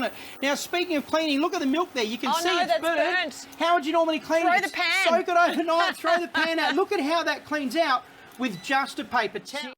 doesn't it? Now, speaking of cleaning, look at the milk there. You can see it's that's burnt. How would you normally clean Throw it? the pan. Soak it overnight, throw the pan out. Look at how that cleans out with just a paper towel.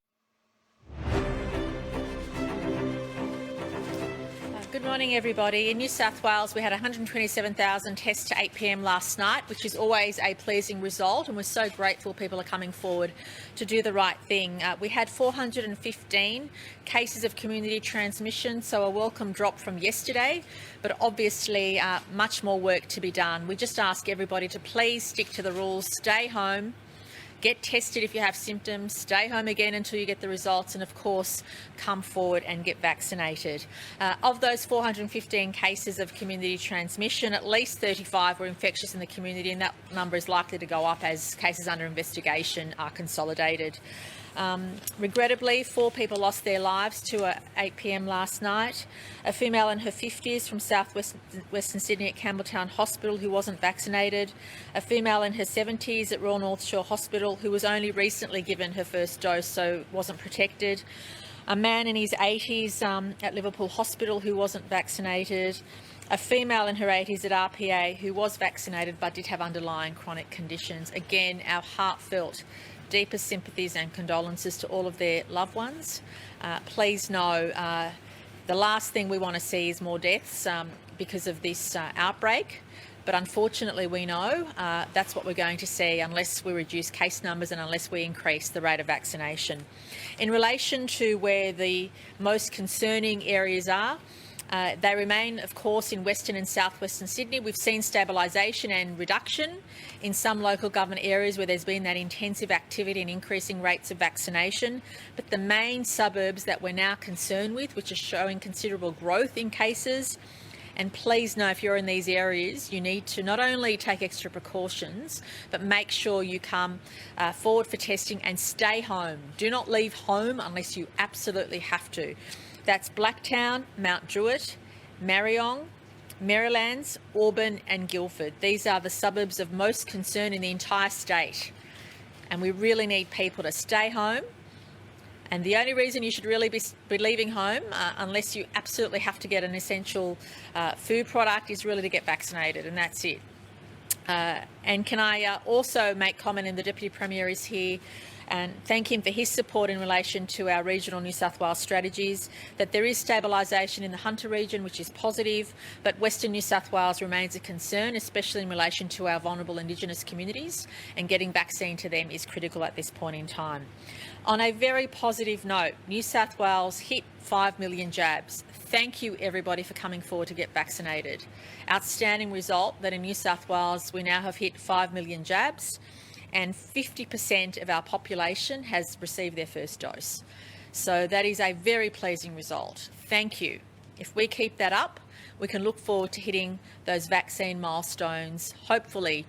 Good morning, everybody. In New South Wales, we had 127,000 tests to 8 p.m. last night, which is always a pleasing result, and we're so grateful people are coming forward to do the right thing. We had 415 cases of community transmission, so a welcome drop from yesterday, but obviously much more work to be done. We just ask everybody to please stick to the rules, stay home, get tested if you have symptoms, stay home again until you get the results, and of course come forward and get vaccinated. Of those 415 cases of community transmission, at least 35 were infectious in the community, and that number is likely to go up as cases under investigation are consolidated. Regrettably, 4 people lost their lives to 8 p.m. last night. A female in her 50s from Western Sydney at Campbelltown Hospital who wasn't vaccinated. A female in her 70s at Royal North Shore Hospital who was only recently given her first dose, so wasn't protected. A man in his 80s at Liverpool Hospital who wasn't vaccinated. A female in her 80s at RPA who was vaccinated but did have underlying chronic conditions. Again, our heartfelt deepest sympathies and condolences to all of their loved ones. Please know the last thing we want to see is more deaths because of this outbreak, but unfortunately we know that's what we're going to see unless we reduce case numbers and unless we increase the rate of vaccination. In relation to where the most concerning areas are, they remain, of course, in Western and South-Western Sydney. We've seen stabilisation and reduction in some local government areas where there's been that intensive activity and increasing rates of vaccination. But the main suburbs that we're now concerned with, which are showing considerable growth in cases, and please know if you're in these areas, you need to not only take extra precautions, but make sure you come forward for testing and stay home. Do not leave home unless you absolutely have to. That's Blacktown, Mount Druitt, Marryong, Merrylands, Auburn and Guildford. These are the suburbs of most concern in the entire state. And we really need people to stay home. And the only reason you should really be leaving home, unless you absolutely have to get an essential food product, is really to get vaccinated, and that's it. And can I also make comment, and the Deputy Premier is here, and thank him for his support in relation to our regional New South Wales strategies, that there is stabilisation in the Hunter region, which is positive, but Western New South Wales remains a concern, especially in relation to our vulnerable Indigenous communities, and getting vaccine to them is critical at this point in time. On a very positive note, New South Wales hit 5 million jabs. Thank you, everybody, for coming forward to get vaccinated. Outstanding result that in New South Wales we now have hit 5 million jabs, and 50% of our population has received their first dose. So that is a very pleasing result. Thank you. If we keep that up, we can look forward to hitting those vaccine milestones, hopefully.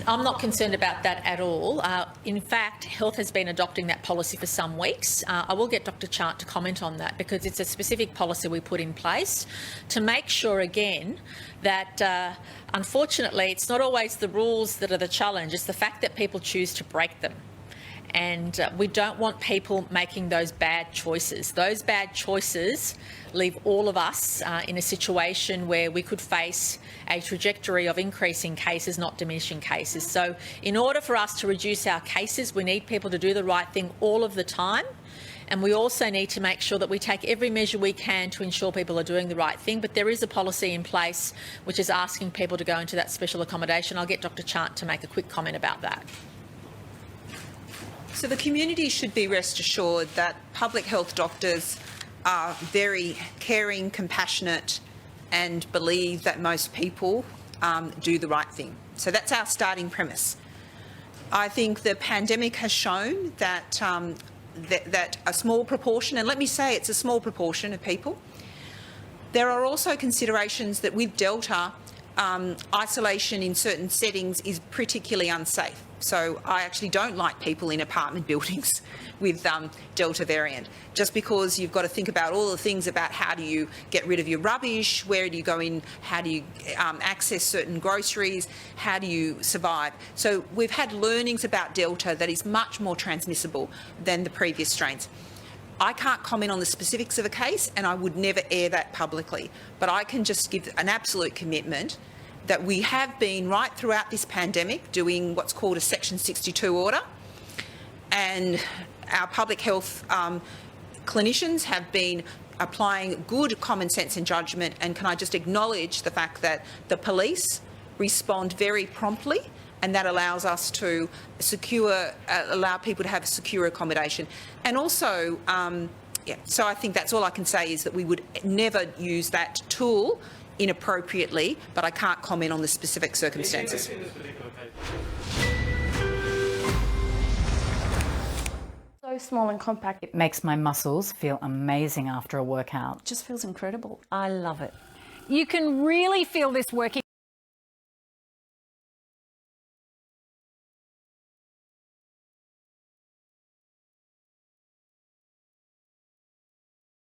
I'm not concerned about that at all. In fact, Health has been adopting that policy for some weeks. I will get Dr. Chant to comment on that because it's a specific policy we put in place to make sure, again, that unfortunately it's not always the rules that are the challenge, it's the fact that people choose to break them. And we don't want people making those bad choices. Those bad choices leave all of us in a situation where we could face a trajectory of increasing cases, not diminishing cases. So in order for us to reduce our cases, we need people to do the right thing all of the time. And we also need to make sure that we take every measure we can to ensure people are doing the right thing. But there is a policy in place which is asking people to go into that special accommodation. I'll get Dr. Chant to make a quick comment about that. So the community should be rest assured that public health doctors are very caring, compassionate and believe that most people do the right thing. So that's our starting premise. I think the pandemic has shown that, that a small proportion, and let me say it's a small proportion of people, there are also considerations that with Delta, isolation in certain settings is particularly unsafe. So I actually don't like people in apartment buildings with Delta variant, just because you've got to think about all the things about how do you get rid of your rubbish, where do you go in, how do you access certain groceries, how do you survive. So we've had learnings about Delta that is much more transmissible than the previous strains. I can't comment on the specifics of a case, and I would never air that publicly. But I can just give an absolute commitment that we have been, right throughout this pandemic, doing what's called a Section 62 order. And our public health clinicians have been applying good common sense and judgment. And can I just acknowledge the fact that the police respond very promptly, and that allows us to allow people to have secure accommodation. And also, so I think that's all I can say, is that we would never use that tool inappropriately, but I can't comment on the specific circumstances. So small and compact. It makes my muscles feel amazing after a workout. It just feels incredible. I love it. You can really feel this working